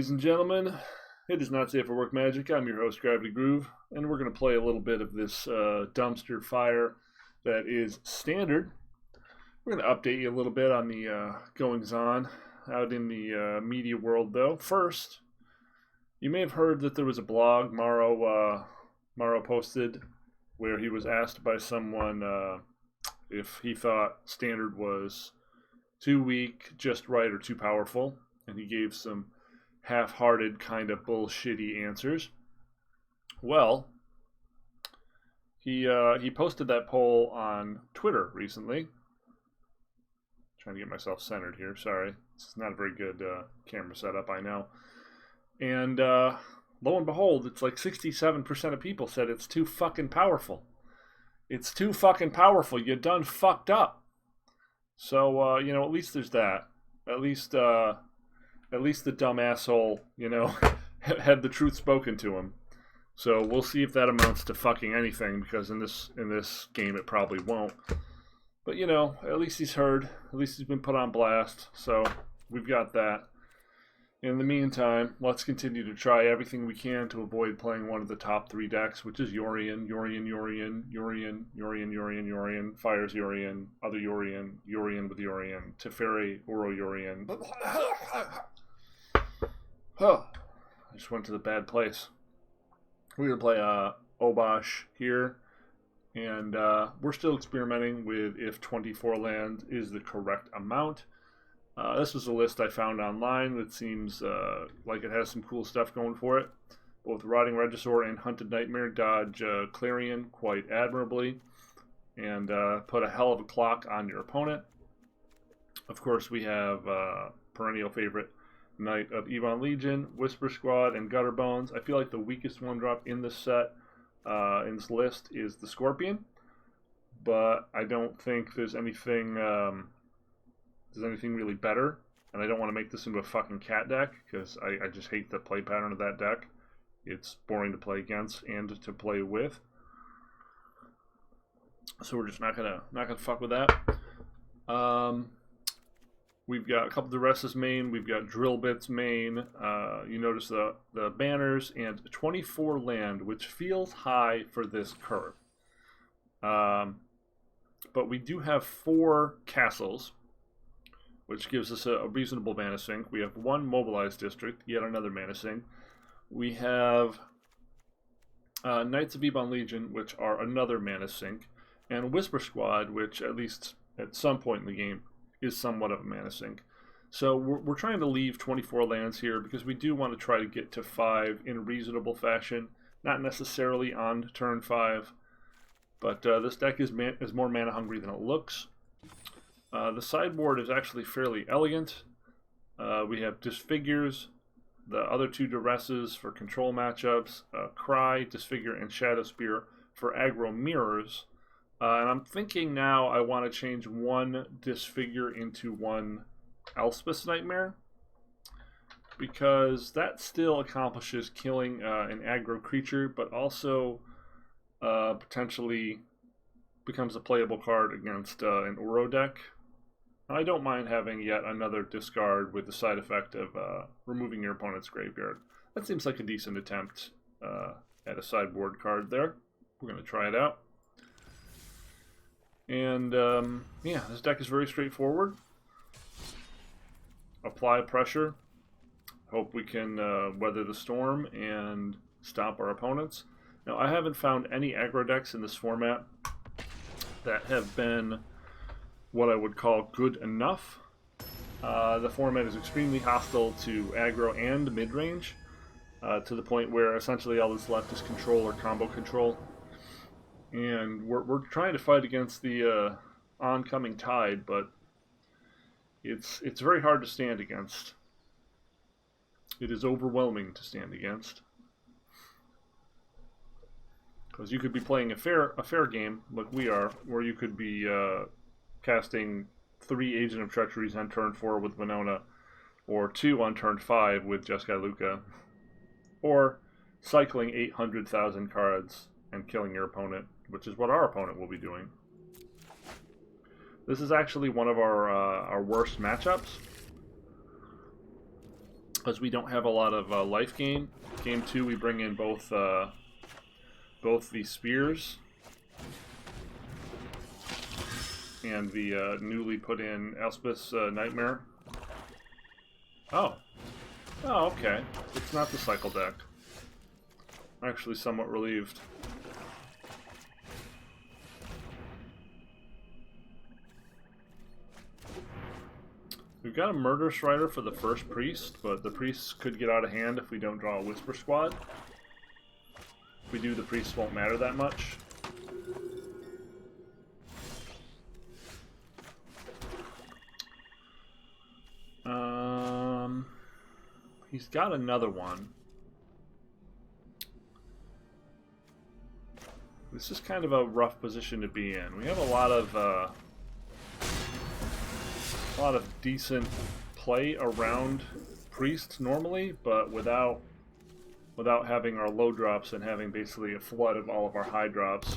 Ladies and gentlemen, it is not safe for work magic. I'm your host, Gravity Groove, and we're going to play a little bit of this dumpster fire that is standard. We're going to update you a little bit on the goings-on out in the media world, though. First, you may have heard that there was a blog Morrow posted where he was asked by someone if he thought standard was too weak, just right, or too powerful, and he gave some half-hearted kind of bullshitty answers. Well, he posted that poll on Twitter recently. Trying to get myself centered here. Sorry, it's not a very good camera setup, I know. And lo and behold, it's like 67% of people said it's too fucking powerful. It's too fucking powerful. You done fucked up. So at least there's that. At least the dumb asshole, had the truth spoken to him. So we'll see if that amounts to fucking anything, because in this game it probably won't. But at least he's heard. At least he's been put on blast. So we've got that. In the meantime, let's continue to try everything we can to avoid playing one of the top three decks, which is Yorion, Fires Yorion, other Yorion, Yorion with Yorion, Teferi, Uro Yorion. Oh, I just went to the bad place. We're going to play Obosh here, and we're still experimenting with if 24 land is the correct amount. This was a list I found online that seems like it has some cool stuff going for it. Both Rotting Regisaur and Hunted Nightmare dodge Clarion quite admirably and put a hell of a clock on your opponent. Of course, we have perennial favorite Knight of Ebon Legion, Whisper Squad, and Gutter Bones. I feel like the weakest one drop in this set, in this list, is the Scorpion. But I don't think there's anything really better. And I don't want to make this into a fucking cat deck, because I just hate the play pattern of that deck. It's boring to play against and to play with. So we're just not gonna fuck with that. We've got a couple of Duresses main. We've got Drill Bits main. You notice the banners and 24 land, which feels high for this curve. But we do have 4 castles, which gives us a reasonable mana sink. We have 1 mobilized district, yet another mana sink. We have Knights of Ebon Legion, which are another mana sink, and Whisper Squad, which at least at some point in the game is somewhat of a mana sink. So we're trying to leave 24 lands here because we do want to try to get to 5 in a reasonable fashion, not necessarily on turn 5, but this deck is more mana hungry than it looks. The sideboard is actually fairly elegant. We have Disfigures, the other 2 Duresses for control matchups, Cry, Disfigure, and Shadow Spear for aggro mirrors. And I'm thinking now I want to change 1 Disfigure into 1 Elspeth's Nightmare, because that still accomplishes killing an aggro creature, but also potentially becomes a playable card against an Uro deck. I don't mind having yet another discard with the side effect of removing your opponent's graveyard. That seems like a decent attempt at a sideboard card there. We're going to try it out. And this deck is very straightforward. Apply pressure. Hope we can weather the storm and stop our opponents. Now, I haven't found any aggro decks in this format that have been what I would call good enough. The format is extremely hostile to aggro and mid-range, to the point where essentially all that's left is control or combo control. And we're trying to fight against the oncoming tide, but it's very hard to stand against. It is overwhelming to stand against, because you could be playing a fair game like we are, where you could be casting 3 Agent of Treacheries on turn 4 with Winona, or 2 on turn 5 with Jeskai Luka, or cycling 800,000 cards and killing your opponent, which is what our opponent will be doing. This is actually one of our worst matchups. because we don't have a lot of life gain. Game 2, we bring in both the spears and the newly put in Elspeth's Nightmare. Oh. Oh, okay. It's not the cycle deck. I'm actually somewhat relieved. We've got a Murderous Rider for the first priest, but the priests could get out of hand if we don't draw a Whisper Squad. If we do, the priests won't matter that much. He's got another one. This is kind of a rough position to be in. We have a lot of decent play around priests normally, but without having our low drops and having basically a flood of all of our high drops.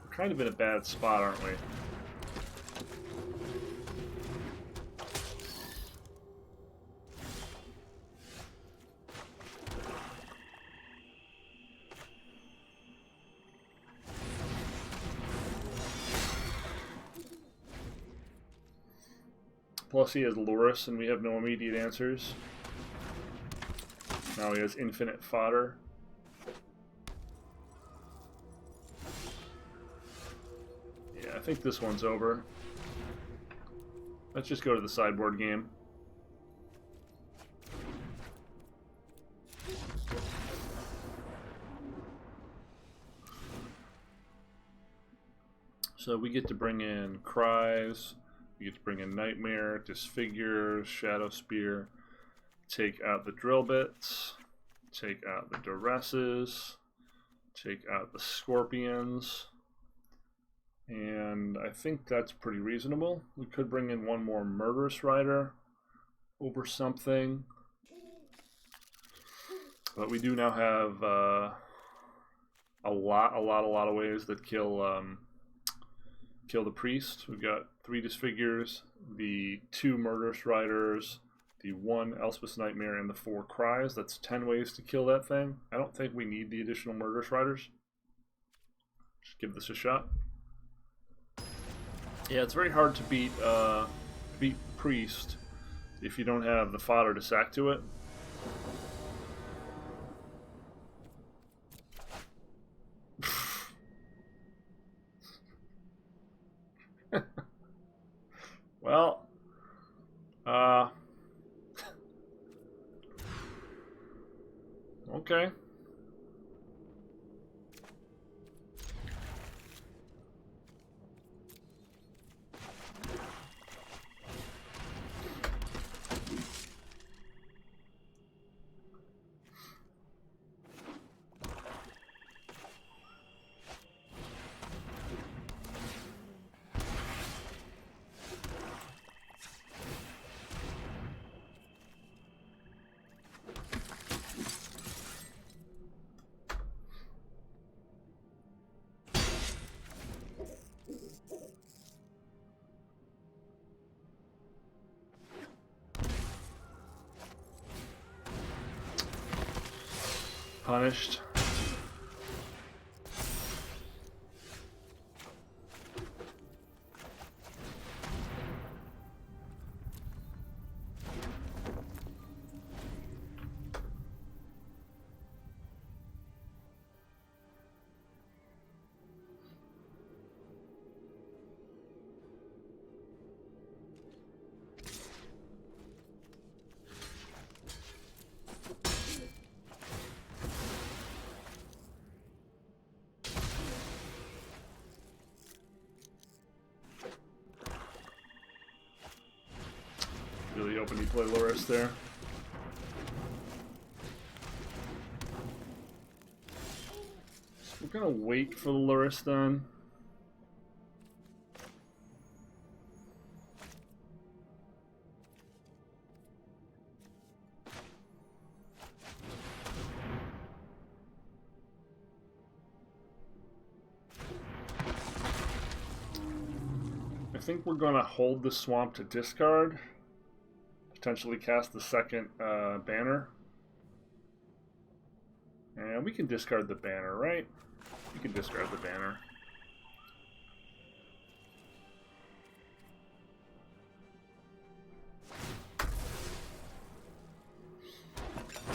We're kind of in a bad spot, aren't we? Plus he has Loris and we have no immediate answers. Now he has infinite fodder. Yeah, I think this one's over. Let's just go to the sideboard game. So we get to bring in Cries. We get to bring in Nightmare, Disfigure, Shadow Spear, take out the Drill Bits, take out the Duresses, take out the Scorpions, and I think that's pretty reasonable. We could bring in one more Murderous Rider over something, but we do now have a lot of ways that kill the priest. We've got 3 Disfigures, the 2 Murderous Riders, the 1 Elspeth's Nightmare, and the 4 Cries. That's 10 ways to kill that thing. I don't think we need the additional Murderous Riders. Just give this a shot. Yeah, it's very hard to beat priest if you don't have the fodder to sack to it. Well, okay. Punished. Really hoping you play Loris there. So we're gonna wait for the Loris then. I think we're gonna hold the swamp to discard. potentially cast the second banner. And we can discard the banner, right? We can discard the banner.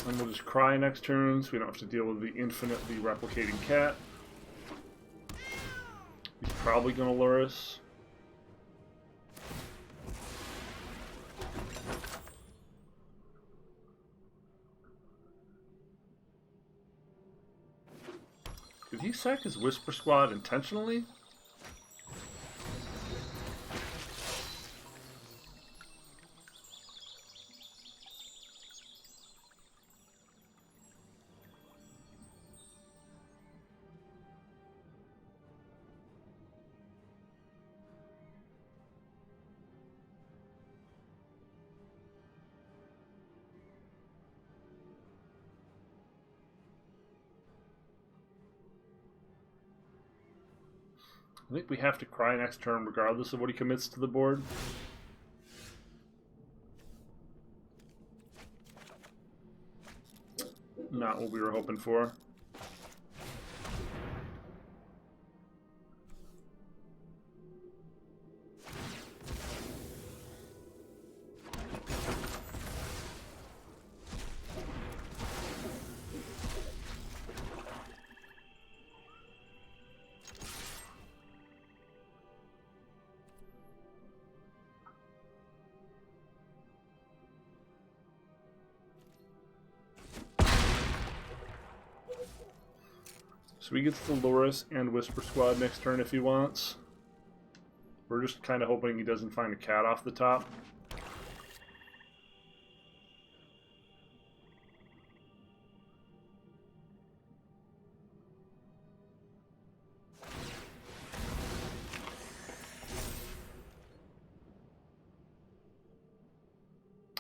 And we'll just cry next turn, so we don't have to deal with the infinitely replicating cat. He's probably going to lure us. Did he sack his Whisper Squad intentionally? I think we have to cry next turn regardless of what he commits to the board. Not what we were hoping for. So he gets the Loris and Whisper Squad next turn if he wants. We're just kind of hoping he doesn't find a cat off the top.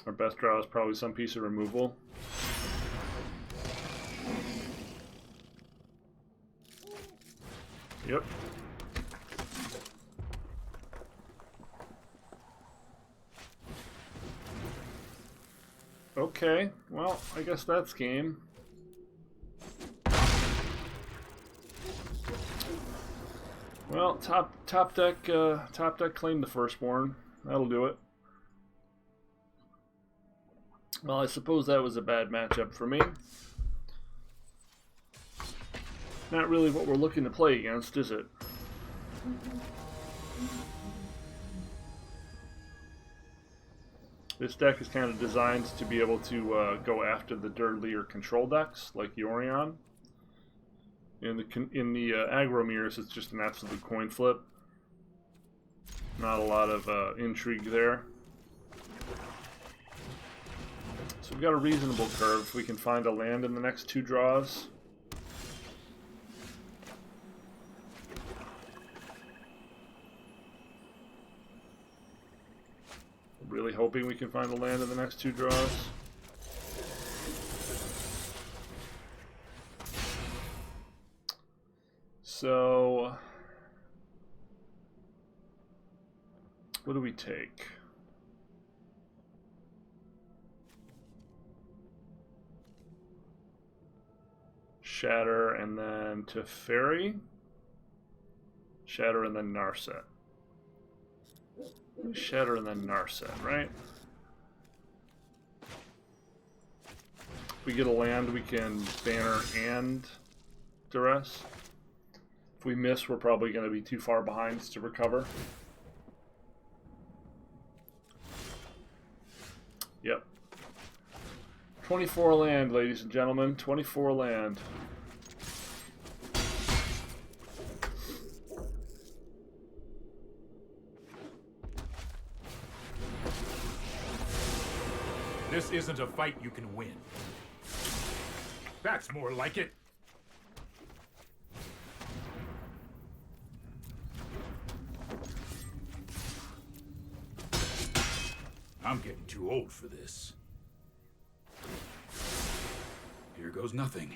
Our best draw is probably some piece of removal. Yep. Okay, well, I guess that's game. Well, top deck claimed the firstborn. That'll do it. Well, I suppose that was a bad matchup for me. Not really what we're looking to play against, is it? This deck is kind of designed to be able to go after the dirtlier control decks, like Yorion. In the aggro mirrors, it's just an absolute coin flip. Not a lot of intrigue there. So we've got a reasonable curve. If we can find a land in the next two draws. Really hoping we can find a land in the next two draws. So, what do we take? Shatter and then Teferi. Shatter and then Narset. Shatter and then Narset, right? If we get a land, we can banner and duress. If we miss, we're probably going to be too far behind to recover. Yep. 24 land, ladies and gentlemen. 24 land. This isn't a fight you can win. That's more like it. I'm getting too old for this. Here goes nothing.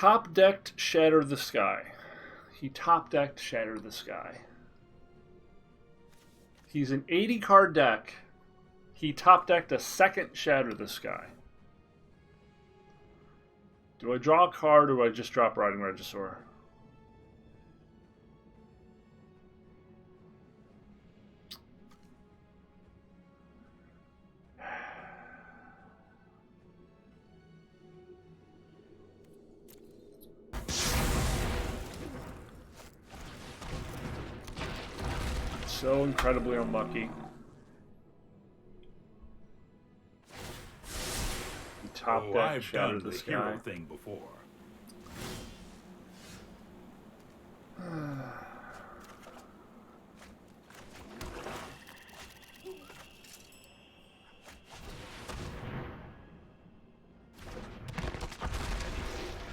top-decked Shatter the Sky. He top-decked Shatter the Sky. He's an 80-card deck. He top-decked a second Shatter the Sky. Do I draw a card or do I just drop Riding Regisaur? So incredibly unlucky. Top deck, I've Shatter done the the Sky. hero thing before.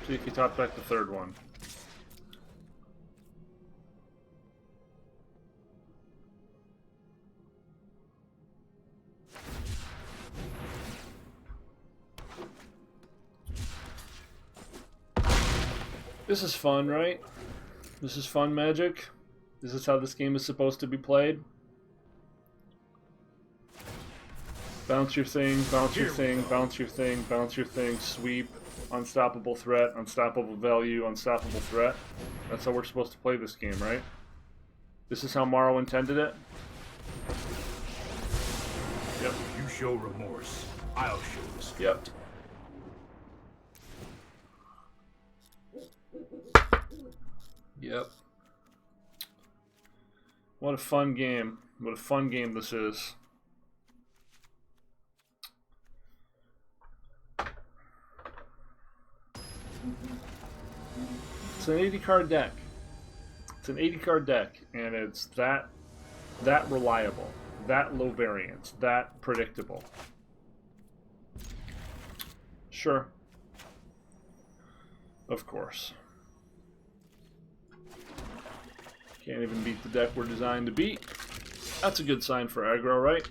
See if you top deck the third one. This is fun, right? This is fun, Magic. This is how this game is supposed to be played. Bounce your thing, bounce your thing, bounce your thing, bounce your thing, sweep, unstoppable threat, unstoppable value, unstoppable threat. That's how we're supposed to play this game, right? This is how Morrow intended it? Yep. You show remorse, I'll show respect. Yep. Yep. What a fun game. What a fun game this is. It's an 80-card deck. It's an 80-card deck, and it's that reliable, that low variance, that predictable. Sure. Of course. Can't even beat the deck we're designed to beat. That's a good sign for aggro, right?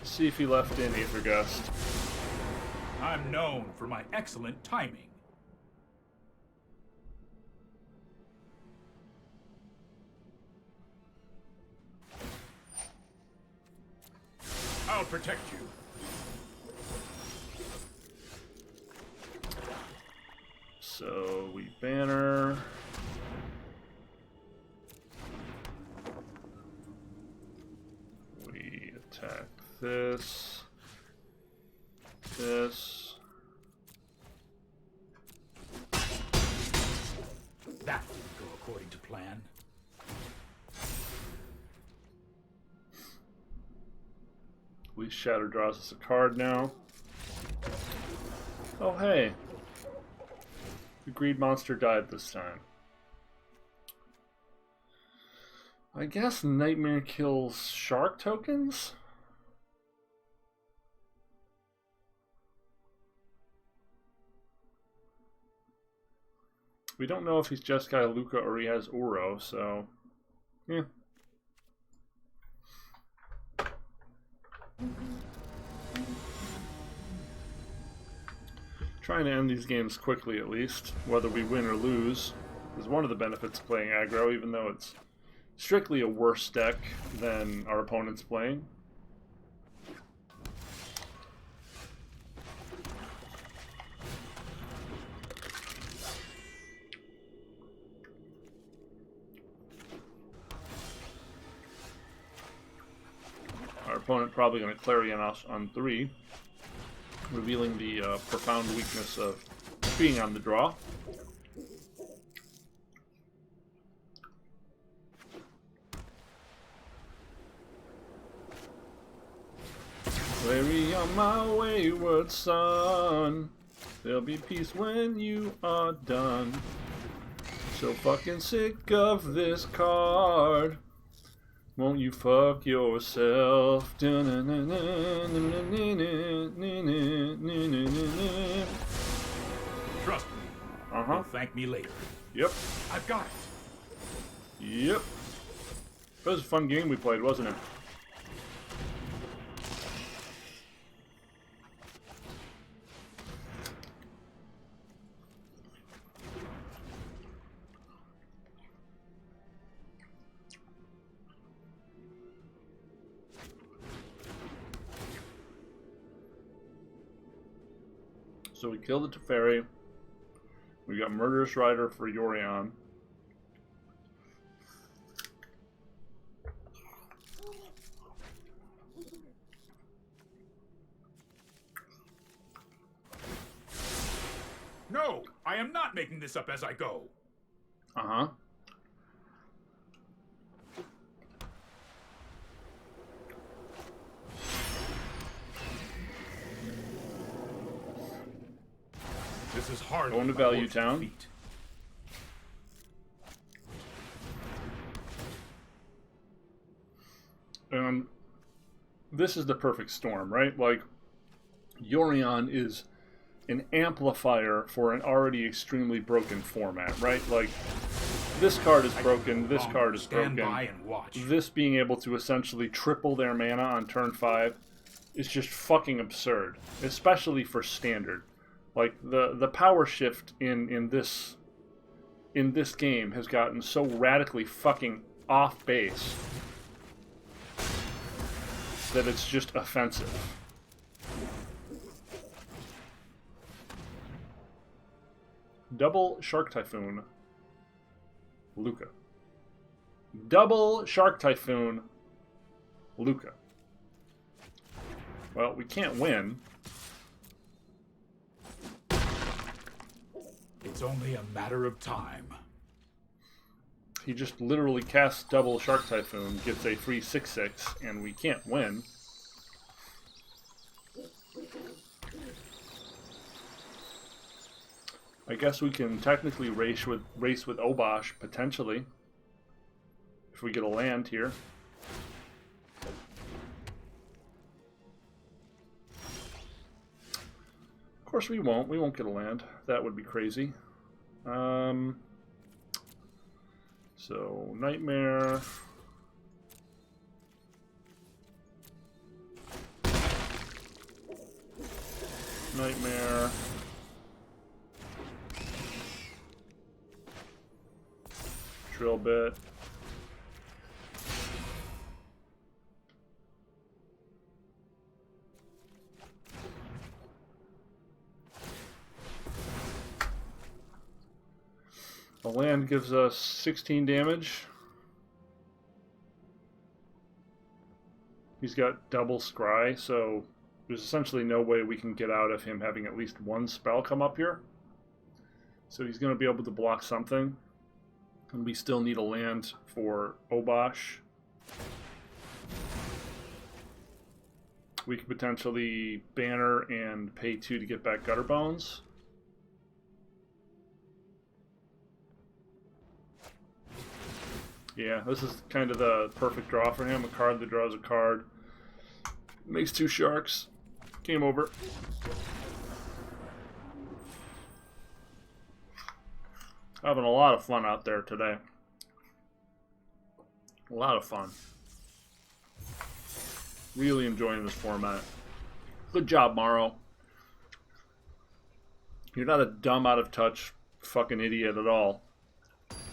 See if he left in Aether Gust. I'm known for my excellent timing. I'll protect you. So we banner. We attack this. This. That didn't go according to plan. We Shatter draws us a card now. Oh hey. The greed monster died this time. I guess Nightmare kills shark tokens? We don't know if he's just got Luca or he has Uro, so yeah. Trying to end these games quickly at least, whether we win or lose, is one of the benefits of playing aggro, even though it's strictly a worse deck than our opponent's playing. Our opponent probably going to Clarion us on 3, revealing the profound weakness of being on the draw. Weary on my wayward son. There'll be peace when you are done. So fucking sick of this card. Won't you fuck yourself? Trust me. You'll thank me later. Yep. I've got it. Yep. That was a fun game we played, wasn't it? So we killed the Teferi. We got Murderous Rider for Yorion. No, I am not making this up as I go. Uh-huh. This is hard. Going to Value Town. This is the perfect storm, right? Like, Yorion is an amplifier for an already extremely broken format, right? Like, this card is broken, this card is broken. This being able to essentially triple their mana on turn 5 is just fucking absurd, especially for Standard. Like, the power shift in this game has gotten so radically fucking off base that it's just offensive. Double Shark Typhoon, Luca. Double Shark Typhoon, Luca. Well, we can't win. It's only a matter of time. He just literally casts double Shark Typhoon, gets a free 6/6, and we can't win. I guess we can technically race with Obosh, potentially, if we get a land here. Of course we won't. We won't get a land. That would be crazy. So, Nightmare. Nightmare. Drill Bit. The land gives us 16 damage. He's got double scry, so there's essentially no way we can get out of him having at least one spell come up here. So he's going to be able to block something. And we still need a land for Obosh. We could potentially banner and pay 2 to get back Gutter Bones. Yeah, this is kind of the perfect draw for him. A card that draws a card. Makes 2 sharks. Game over. Having a lot of fun out there today. A lot of fun. Really enjoying this format. Good job, Morrow. You're not a dumb, out of touch fucking idiot at all.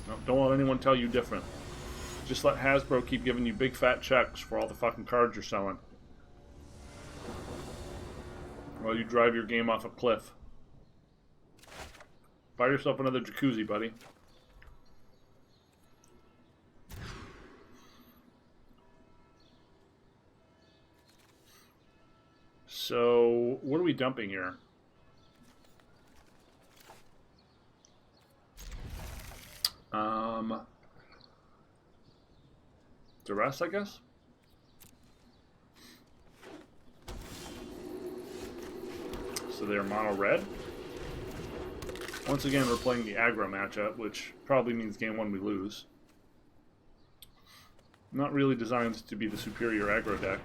No, don't let anyone tell you different. Just let Hasbro keep giving you big fat checks for all the fucking cards you're selling. While you drive your game off a cliff. Buy yourself another jacuzzi, buddy. So, what are we dumping here? Duress, I guess. So they're mono red. Once again, we're playing the aggro matchup, which probably means game 1 we lose. Not really designed to be the superior aggro deck.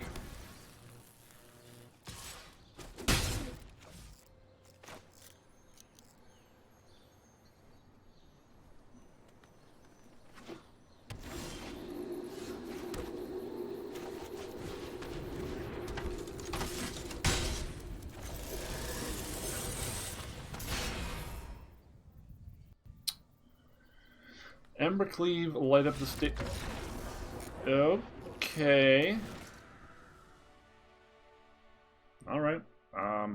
Embercleave, light up the stick. Okay. Alright. I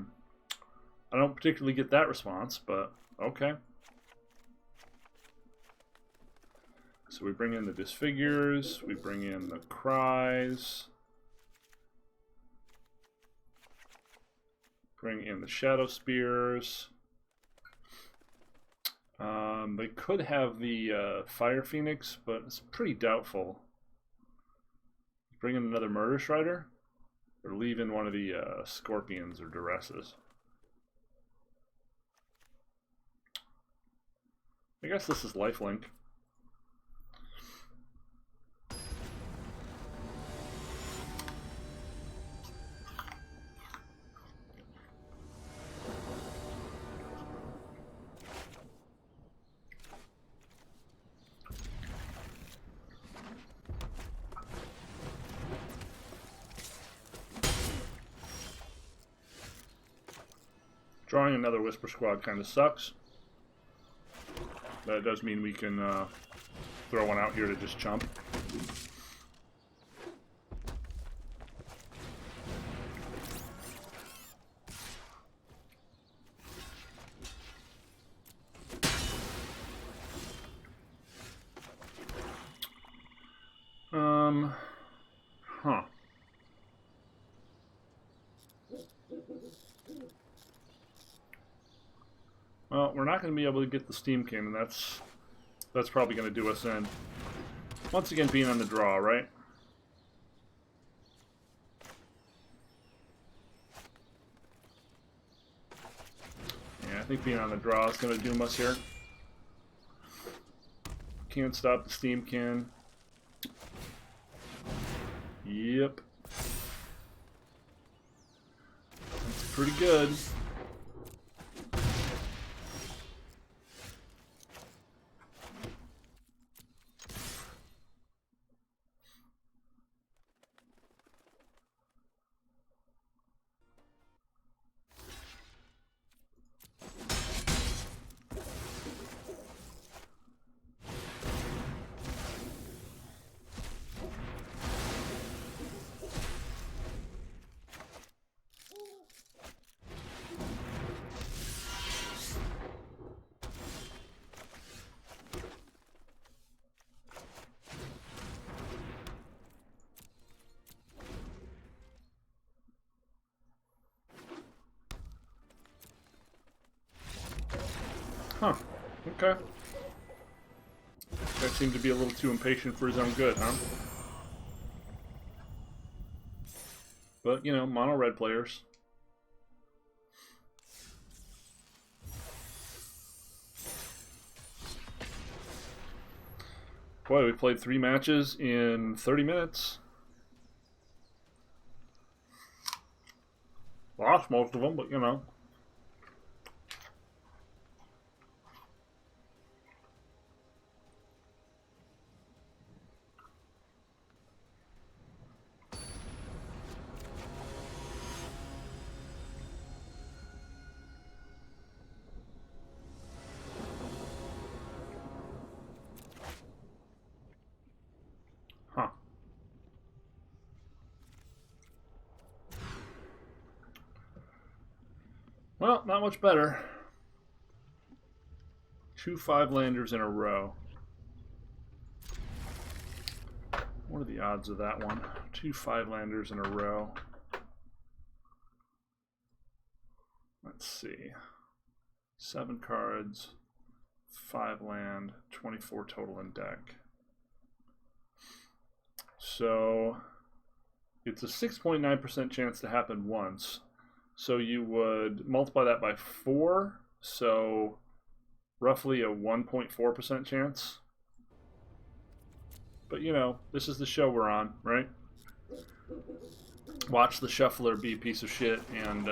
don't particularly get that response, but okay. So we bring in the Disfigures, we bring in the Cries, bring in the Shadow Spears. They could have the Fire Phoenix, but it's pretty doubtful. Bring in another Murder Strider, or leave in one of the Scorpions or Duresses. I guess this is Lifelink. Drawing another Whisper Squad kind of sucks. That does mean we can throw one out here to just chump. Huh. Well, we're not going to be able to get the Steam King, and that's probably going to do us in. Once again, being on the draw, right? Yeah, I think being on the draw is going to doom us here. Can't stop the Steam King. Yep. That's pretty good. Huh. Okay. That seemed to be a little too impatient for his own good, huh? But, you know, mono red players. Boy, we played 3 matches in 30 minutes. Lost most of them, but, you know. Huh. Well, not much better. 2 5-landers in a row. What are the odds of that one? 2 5-landers in a row. Let's see. 7 cards, 5 land, 24 total in deck. So it's a 6.9% chance to happen once. So you would multiply that by 4, so roughly a 1.4% chance. But you know, this is the show we're on, right? Watch the shuffler be a piece of shit and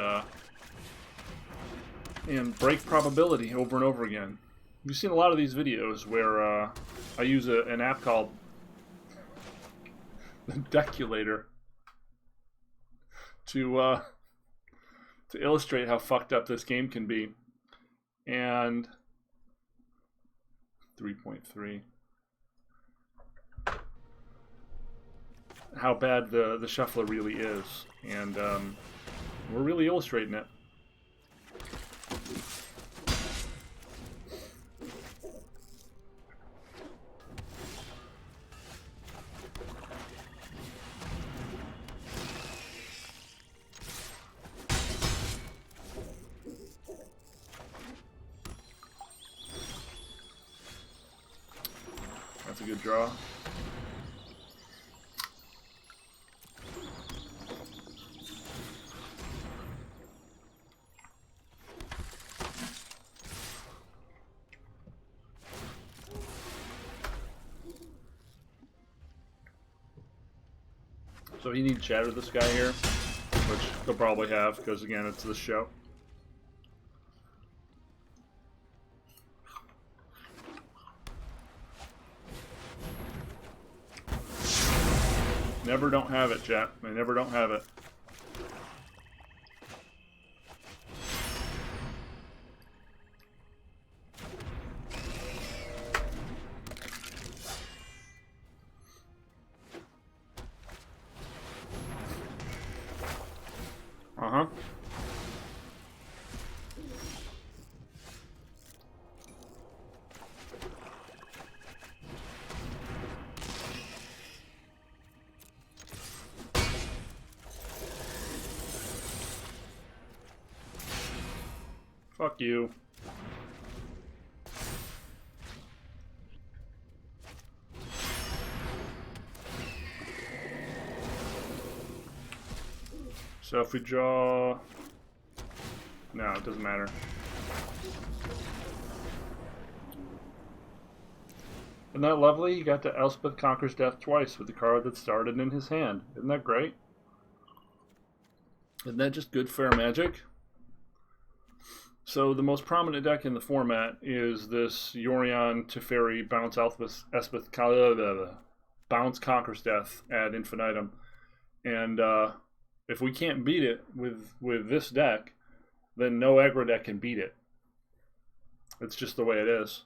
break probability over and over again. You've seen a lot of these videos where I use an app called the Deculator to illustrate how fucked up this game can be. And 3.3. How bad the shuffler really is. And we're really illustrating it. That's a good draw. So he needs shatter this guy here, which he'll probably have because again it's this show. Never don't have it, chat. I never don't have it. Uh-huh. Fuck you. So if we draw... No, it doesn't matter. Isn't that lovely? You got to Elspeth Conquers Death twice with the card that started in his hand. Isn't that great? Isn't that just good fair magic? So the most prominent deck in the format is this Yorion Teferi Bounce Elspeth Bounce Conquers Death ad infinitum. And if we can't beat it with this deck, then no aggro deck can beat it. It's just the way it is.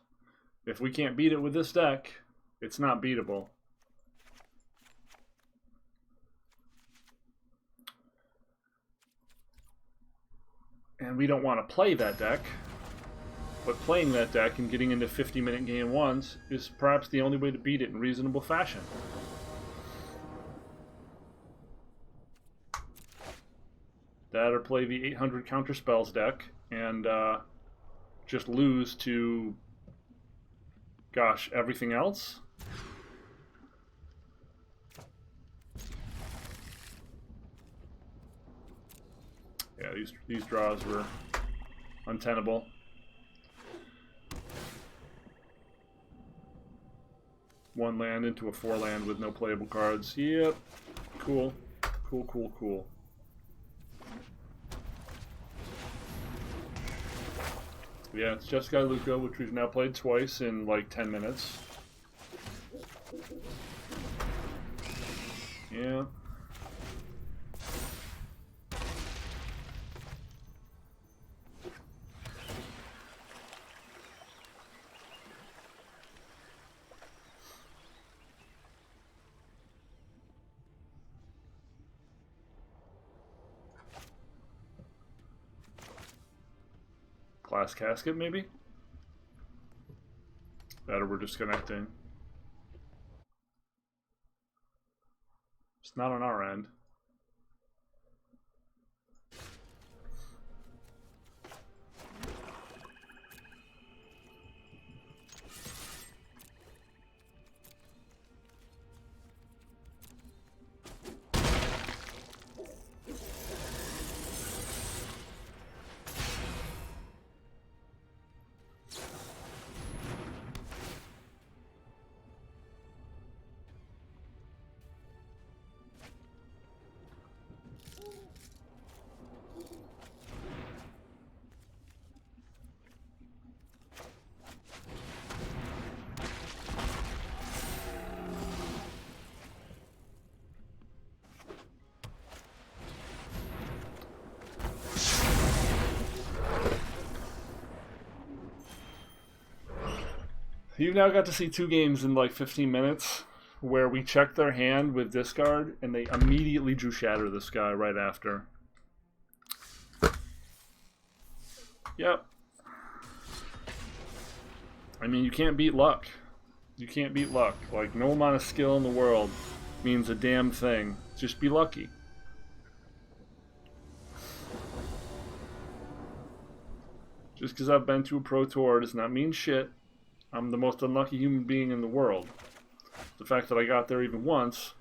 If we can't beat it with this deck, it's not beatable. And we don't want to play that deck, but playing that deck and getting into 50-minute game ones is perhaps the only way to beat it in reasonable fashion. That or play the 800 counter spells deck and just lose to, gosh, everything else? Yeah, these draws were untenable. One land into a 4-land with no playable cards. Yep. Cool. Cool, cool, cool. Yeah, it's Just Guy Luca, which we've now played twice in like 10 minutes. Yeah. Glass Casket, maybe? That or we're disconnecting. It's not on our end. You've now got to see 2 games in like 15 minutes where we checked their hand with discard and they immediately drew Shatter the Sky right after. Yep. I mean, you can't beat luck. You can't beat luck. Like, no amount of skill in the world means a damn thing. Just be lucky. Just because I've been to a pro tour does not mean shit. I'm the most unlucky human being in the world. The fact that I got there even once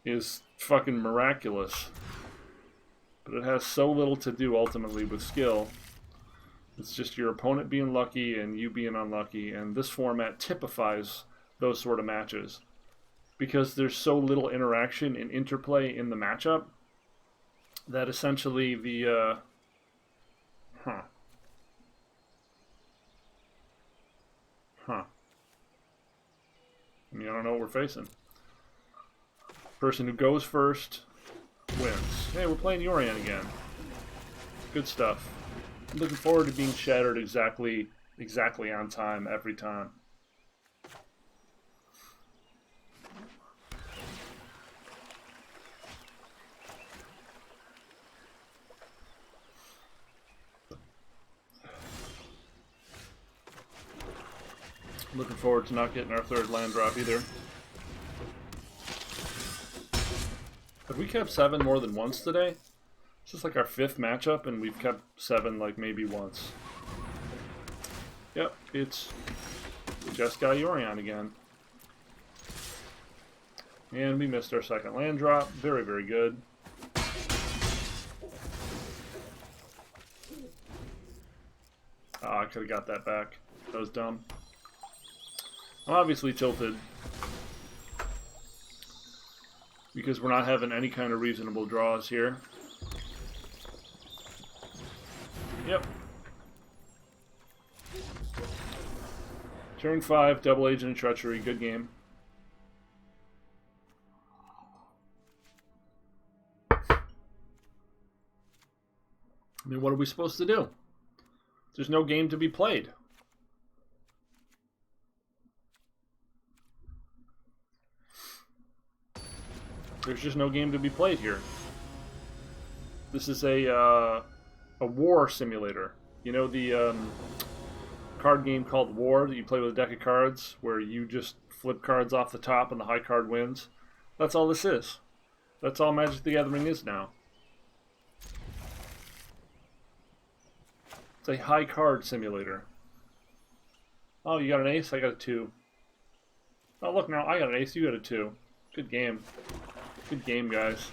is fucking miraculous. But it has so little to do ultimately with skill. It's just your opponent being lucky and you being unlucky, and this format typifies those sort of matches. Because there's so little interaction and interplay in the matchup that essentially the I mean, I don't know what we're facing. Person who goes first wins. Hey, we're playing Yorian again. Good stuff. I'm looking forward to being shattered exactly on time every time. Looking forward to not getting our 3rd land drop either. Have we kept 7 more than once today? This is like our 5th matchup and we've kept 7 like maybe once. Yep, it's just got Yorian again. And we missed our 2nd land drop. Very, very good. I could have got that back. That was dumb. I'm obviously tilted because we're not having any kind of reasonable draws here. Yep. Turn 5, Double Agent and Treachery. Good game. I mean, what are we supposed to do? There's no game to be played. There's just no game to be played here. This is a war simulator. You know the card game called War that you play with a deck of cards where you just flip cards off the top and the high card wins? That's all this is. That's all Magic the Gathering is now. It's a high card simulator. Oh, you got an ace? I got a 2. Oh, look now, I got an ace, you got a 2. Good game. Good game, guys.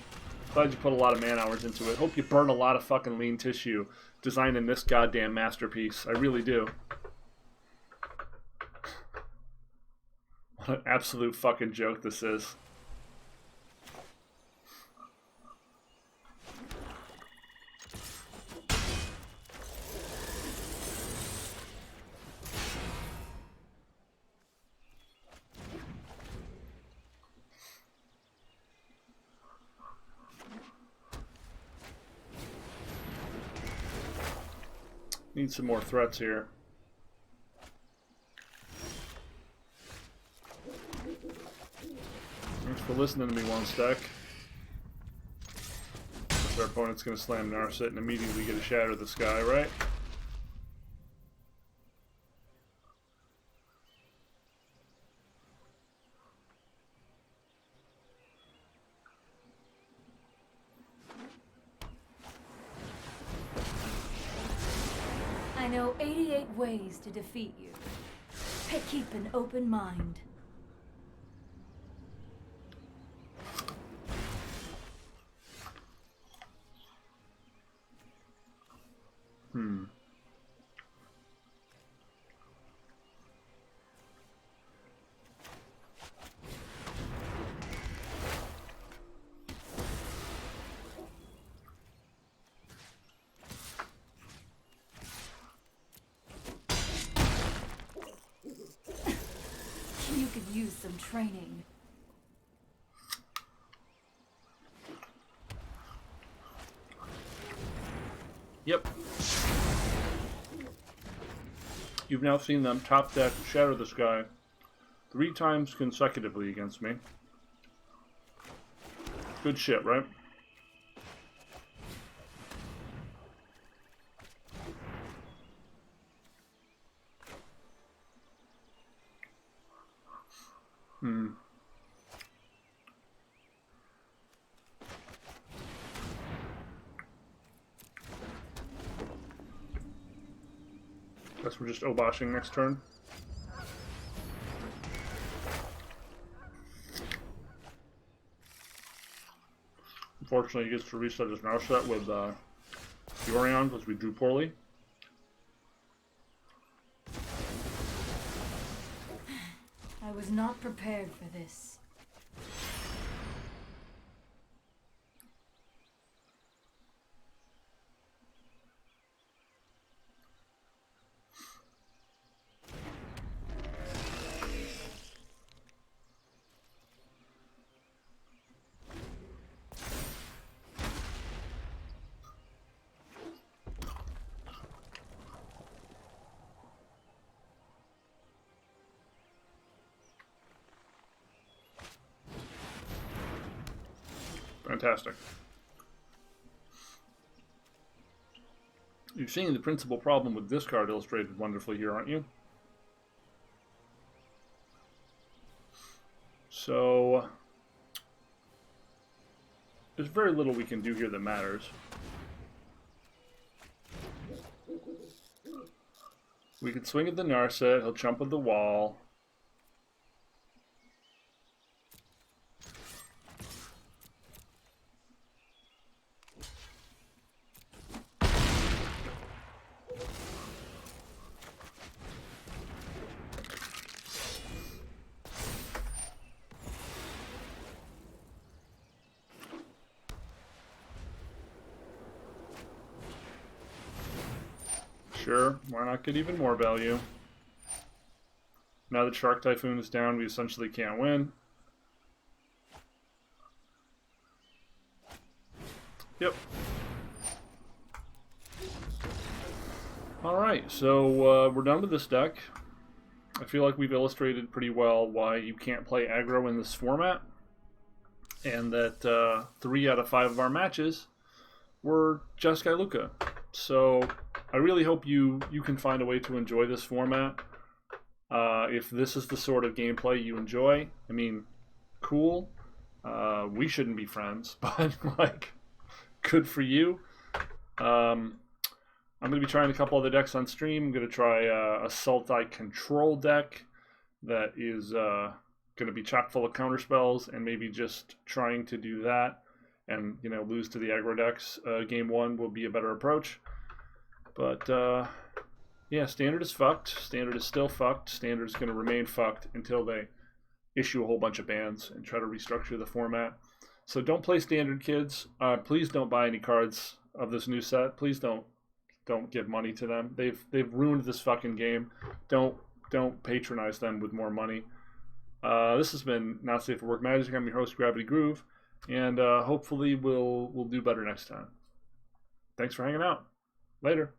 Glad you put a lot of man hours into it. Hope you burn a lot of fucking lean tissue designing this goddamn masterpiece. I really do. What an absolute fucking joke this is. Need some more threats here. Thanks for listening to me, one stack. Our opponent's going to slam Narset and immediately get a Shatter the Sky, right? I know 88 ways to defeat you. Keep an open mind. You could use some training. Yep. You've now seen them top deck Shatter the Sky 3 times consecutively against me. Good shit, right? Guess we're just Oboshing next turn. Unfortunately, he gets to reset his mouse set with Yorion because we drew poorly. I was not prepared for this. Fantastic. You're seeing the principal problem with this card illustrated wonderfully here, aren't you? So, there's very little we can do here that matters. We could swing at the Narset, he'll jump at the wall. Sure, why not get even more value? Now that Shark Typhoon is down, we essentially can't win. Yep. Alright, so we're done with this deck. I feel like we've illustrated pretty well why you can't play aggro in this format. And that 3 out of 5 of our matches were Jeskai Luka. So I really hope you can find a way to enjoy this format. If this is the sort of gameplay you enjoy, I mean, cool. We shouldn't be friends, but like, good for you. I'm going to be trying a couple other decks on stream. I'm going to try a Sultai Control deck that is going to be chock full of counterspells, and maybe just trying to do that and, you know, lose to the aggro decks. Game 1 will be a better approach. But, yeah, Standard is fucked. Standard is still fucked. Standard is going to remain fucked until they issue a whole bunch of bans and try to restructure the format. So don't play Standard, kids. Please don't buy any cards of this new set. Please don't give money to them. They've ruined this fucking game. Don't patronize them with more money. This has been Not Safe for Work Magic. I'm your host, Gravity Groove, and hopefully we'll do better next time. Thanks for hanging out. Later.